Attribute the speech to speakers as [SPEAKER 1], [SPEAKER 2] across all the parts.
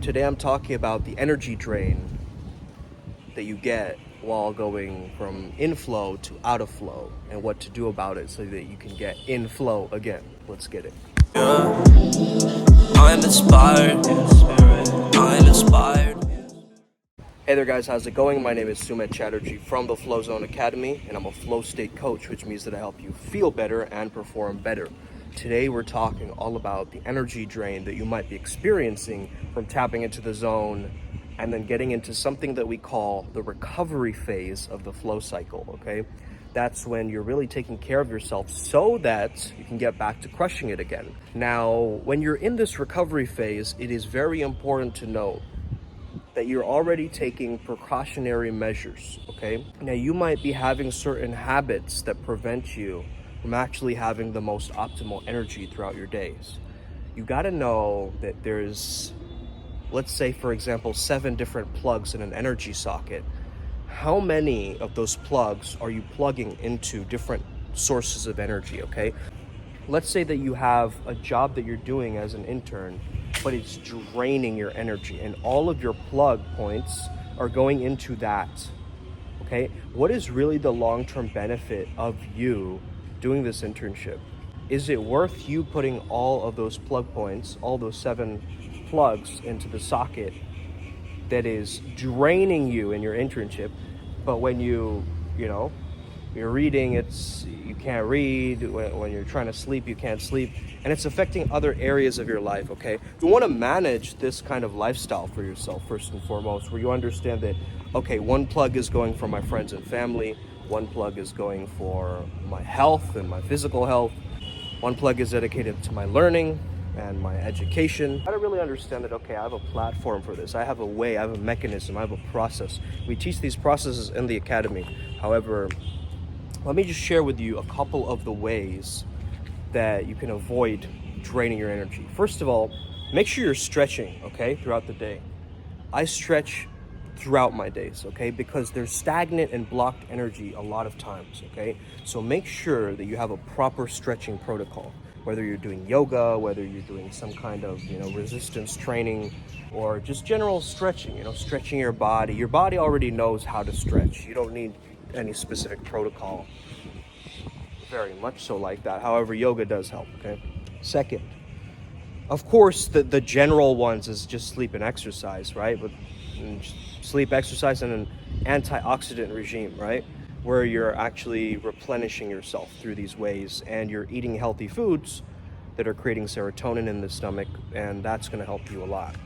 [SPEAKER 1] Today I'm talking about the energy drain that you get while going from in flow to out of flow and what to do about it so that you can get in flow again. Let's get it.
[SPEAKER 2] Yeah. I'm inspired. I'm inspired.
[SPEAKER 1] Hey there guys, how's it going? My name is Sumit Chatterjee from the Flow Zone Academy, and I'm a flow state coach, which means that I help you feel better and perform better. Today we're talking all about the energy drain that you might be experiencing from tapping into the zone and then getting into something that we call the recovery phase of the flow cycle, okay? That's when you're really taking care of yourself so that you can get back to crushing it again. Now, when you're in this recovery phase, it is very important to note that you're already taking precautionary measures, okay? Now, you might be having certain habits that prevent you from actually having the most optimal energy throughout your days. You gotta know that there's, let's say, for example, 7 different plugs in an energy socket. How many of those plugs are you plugging into different sources of energy, okay? Let's say that you have a job that you're doing as an intern, but it's draining your energy and all of your plug points are going into that, okay? What is really the long-term benefit of you doing this internship? Is it worth you putting all of those plug points, all those 7 plugs into the socket that is draining you in your internship, but when you're reading, you can't read. When you're trying to sleep, you can't sleep. And it's affecting other areas of your life, okay? You want to manage this kind of lifestyle for yourself, first and foremost, where you understand that, okay, one plug is going for my friends and family, one plug is going for my health and my physical health, one plug is dedicated to my learning and my education. I don't really understand that, okay, I have a platform for this. I have a way, I have a mechanism, I have a process. We teach these processes in the academy. However, let me just share with you a couple of the ways that you can avoid draining your energy. First of all, make sure you're stretching, okay, throughout the day. I stretch throughout my days, okay, because there's stagnant and blocked energy a lot of times, okay? So make sure that you have a proper stretching protocol, whether you're doing yoga, whether you're doing some kind of, resistance training, or just general stretching, stretching your body. Your body already knows how to stretch. You don't need any specific protocol, very much so like that. However, yoga does help, okay? Second, of course, the general ones is just sleep and exercise, right? But sleep, exercise, and an antioxidant regime, right? Where you're actually replenishing yourself through these ways and you're eating healthy foods that are creating serotonin in the stomach, and that's going to help you a lot.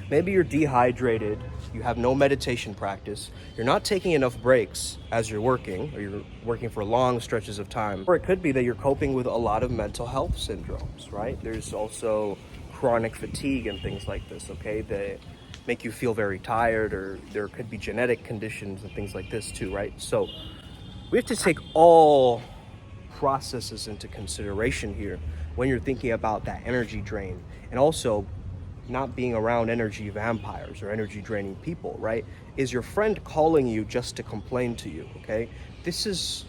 [SPEAKER 1] Maybe you're dehydrated, you have no meditation practice, you're not taking enough breaks as you're working, or you're working for long stretches of time. Or it could be that you're coping with a lot of mental health syndromes, right? There's also chronic fatigue and things like this, okay, that make you feel very tired, or there could be genetic conditions and things like this too, right? So we have to take all processes into consideration here when you're thinking about that energy drain, and also not being around energy vampires or energy draining people, right? Is your friend calling you just to complain to you, okay? This is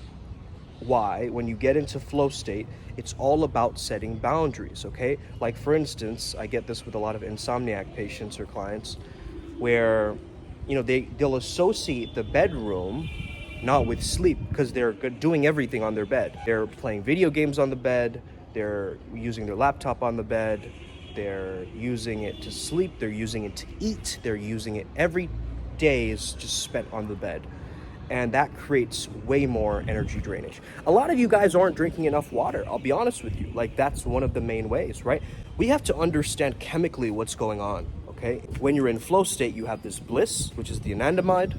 [SPEAKER 1] why when you get into flow state, it's all about setting boundaries, okay? Like for instance, I get this with a lot of insomniac patients or clients where, they'll associate the bedroom not with sleep because they're doing everything on their bed. They're playing video games on the bed, they're using their laptop on the bed, they're using it to sleep, they're using it to eat, they're using it every day is just spent on the bed. And that creates way more energy drainage. A lot of you guys aren't drinking enough water, I'll be honest with you. Like, that's one of the main ways, right? We have to understand chemically what's going on, okay? When you're in flow state, you have this bliss, which is the anandamide,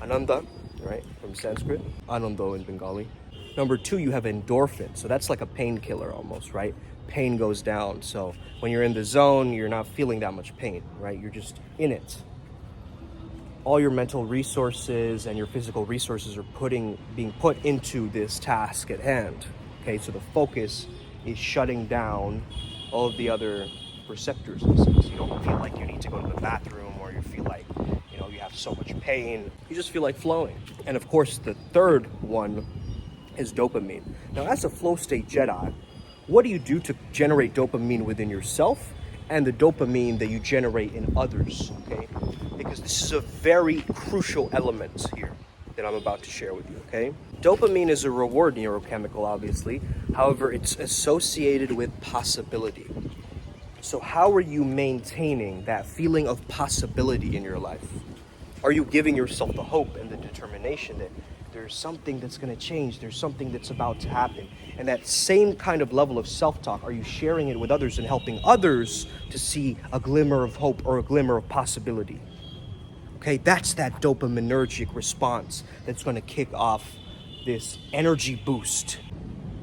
[SPEAKER 1] ananda, right, from Sanskrit, anando in Bengali. Number 2, you have endorphin. So that's like a painkiller almost, right? Pain goes down. So when you're in the zone, you're not feeling that much pain, right? You're just in it. All your mental resources and your physical resources are being put into this task at hand. Okay, so the focus is shutting down all of the other receptors in a sense. You don't feel like you need to go to the bathroom, or you feel like, you have so much pain. You just feel like flowing. And of course, the third one is dopamine. Now, as a flow state Jedi, what do you do to generate dopamine within yourself and the dopamine that you generate in others, okay? Because this is a very crucial element here that I'm about to share with you, okay? Dopamine is a reward neurochemical, obviously. However, it's associated with possibility. So how are you maintaining that feeling of possibility in your life? Are you giving yourself the hope and the determination that there's something that's going to change, there's something that's about to happen? And that same kind of level of self-talk, are you sharing it with others and helping others to see a glimmer of hope or a glimmer of possibility? Okay, that's that dopaminergic response that's going to kick off this energy boost.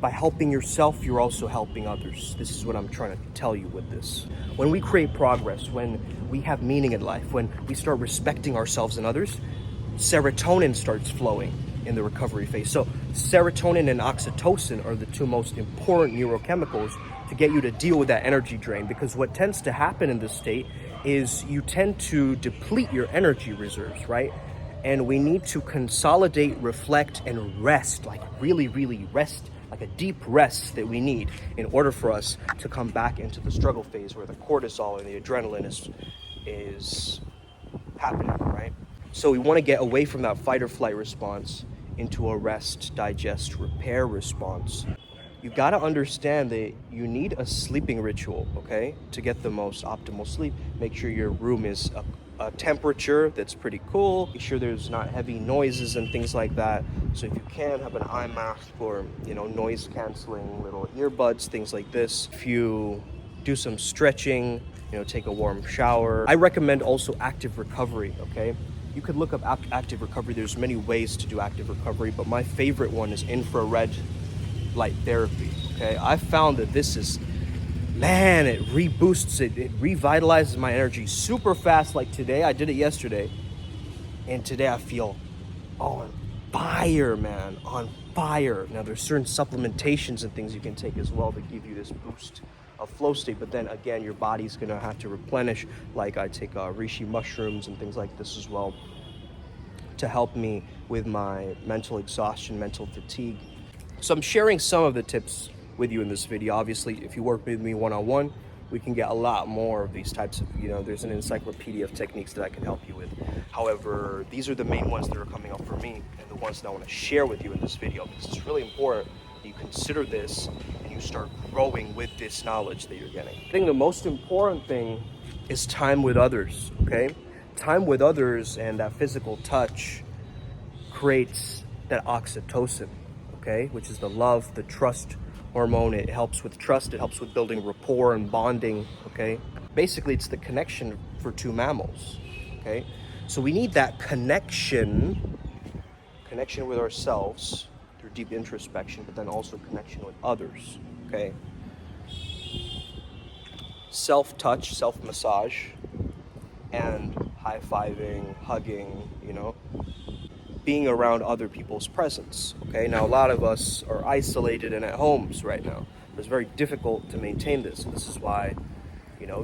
[SPEAKER 1] By helping yourself, you're also helping others. This is what I'm trying to tell you with this. When we create progress, when we have meaning in life, when we start respecting ourselves and others, serotonin starts flowing in the recovery phase. So serotonin and oxytocin are the two most important neurochemicals to get you to deal with that energy drain, because what tends to happen in this state is you tend to deplete your energy reserves, right? And we need to consolidate, reflect, and rest, like really, really rest, like a deep rest that we need in order for us to come back into the struggle phase where the cortisol and the adrenaline is happening, right? So we want to get away from that fight or flight response into a rest, digest, repair response. You got to understand that you need a sleeping ritual, okay? To get the most optimal sleep, make sure your room is a temperature that's pretty cool. Make sure there's not heavy noises and things like that. So if you can, have an eye mask or, noise canceling little earbuds, things like this. If you do some stretching, take a warm shower. I recommend also active recovery, okay? You could look up active recovery. There's many ways to do active recovery, but my favorite one is infrared light therapy, okay? I found that this is, man, it reboosts it. It revitalizes my energy super fast. Like today, I did it yesterday, and today I feel on fire, man, on fire. Now, there's certain supplementations and things you can take as well to give you this boost of flow state, but then again, your body's gonna have to replenish. Like I take reishi mushrooms and things like this as well to help me with my mental exhaustion, mental fatigue. So I'm sharing some of the tips with you in this video. Obviously, if you work with me one-on-one, we can get a lot more of these types of, there's an encyclopedia of techniques that I can help you with. However, these are the main ones that are coming up for me and the ones that I want to share with you in this video, because it's really important that you consider this and you start growing with this knowledge that you're getting. I think the most important thing is time with others, okay? Time with others and that physical touch creates that oxytocin, okay? Which is the love, the trust hormone. It helps with trust, it helps with building rapport and bonding, okay? Basically, it's the connection for two mammals, okay? So we need that connection with ourselves through deep introspection, but then also connection with others, okay? Self-touch, self-massage, and high-fiving, hugging, being around other people's presence, okay? Now, a lot of us are isolated and at homes right now. It's very difficult to maintain this. This is why,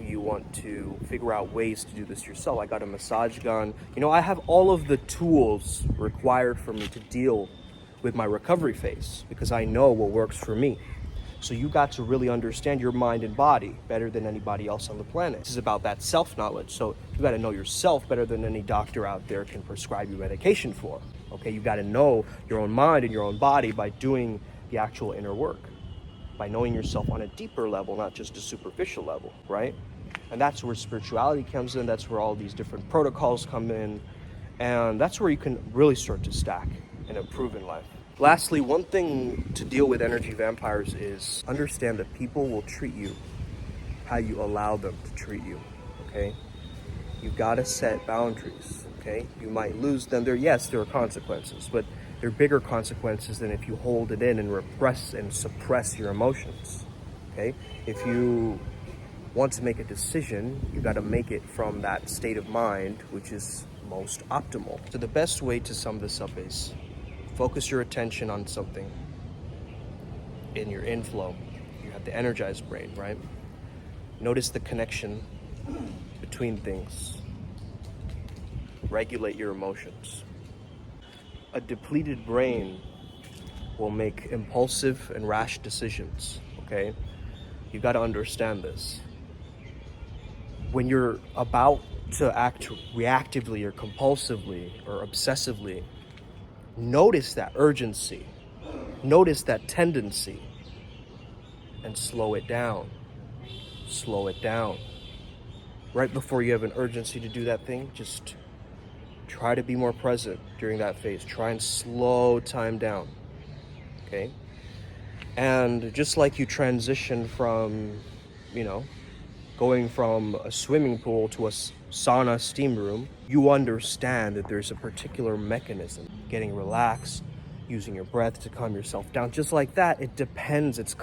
[SPEAKER 1] you want to figure out ways to do this yourself. I got a massage gun. I have all of the tools required for me to deal with my recovery phase because I know what works for me. So you got to really understand your mind and body better than anybody else on the planet. This is about that self-knowledge. So you got to know yourself better than any doctor out there can prescribe you medication for. Okay, you got to know your own mind and your own body by doing the actual inner work, by knowing yourself on a deeper level, not just a superficial level, right? And that's where spirituality comes in. That's where all these different protocols come in. And that's where you can really start to stack and improve in life. Lastly, one thing to deal with energy vampires is understand that people will treat you how you allow them to treat you, okay? You've got to set boundaries, okay? You might lose them. There are consequences, but there are bigger consequences than if you hold it in and repress and suppress your emotions, okay? If you want to make a decision, you got to make it from that state of mind, which is most optimal. So the best way to sum this up is focus your attention on something in your inflow. You have the energized brain, right? Notice the connection between things. Regulate your emotions. A depleted brain will make impulsive and rash decisions, okay? You got to understand this. when you're about to act reactively or compulsively or obsessively, notice that urgency, notice that tendency, and slow it down. Slow it down. Right before you have an urgency to do that thing, just try to be more present during that phase. Try and slow time down, okay? And just like you transition from, going from a swimming pool to a sauna steam room, you understand that there's a particular mechanism. Getting relaxed, using your breath to calm yourself down. Just like that, it depends. It's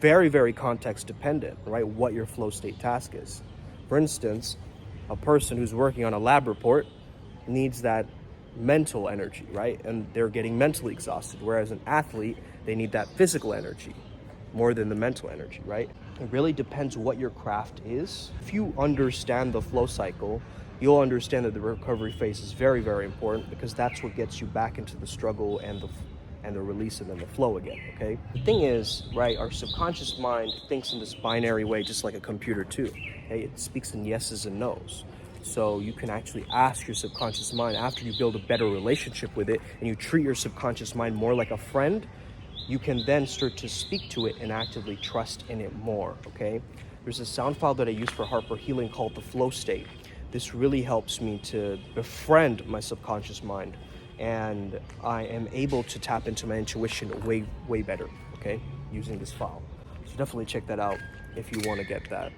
[SPEAKER 1] very, very context dependent, right? What your flow state task is. For instance, a person who's working on a lab report needs that mental energy, right? And they're getting mentally exhausted. Whereas an athlete, they need that physical energy more than the mental energy, right? It really depends what your craft is. If you understand the flow cycle, you'll understand that the recovery phase is very, very important, because that's what gets you back into the struggle and the release and then the flow again, okay? The thing is, right, our subconscious mind thinks in this binary way, just like a computer too, okay? It speaks in yeses and nos. So you can actually ask your subconscious mind, after you build a better relationship with it and you treat your subconscious mind more like a friend, you can then start to speak to it and actively trust in it more, okay? There's a sound file that I use for Harper Healing called the flow state. This really helps me to befriend my subconscious mind, and I am able to tap into my intuition way, way better, okay, using this file. So definitely check that out if you want to get that.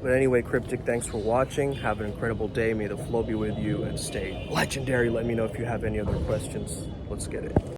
[SPEAKER 1] But anyway, Cryptic, thanks for watching. Have an incredible day. May the flow be with you and stay legendary. Let me know if you have any other questions. Let's get it.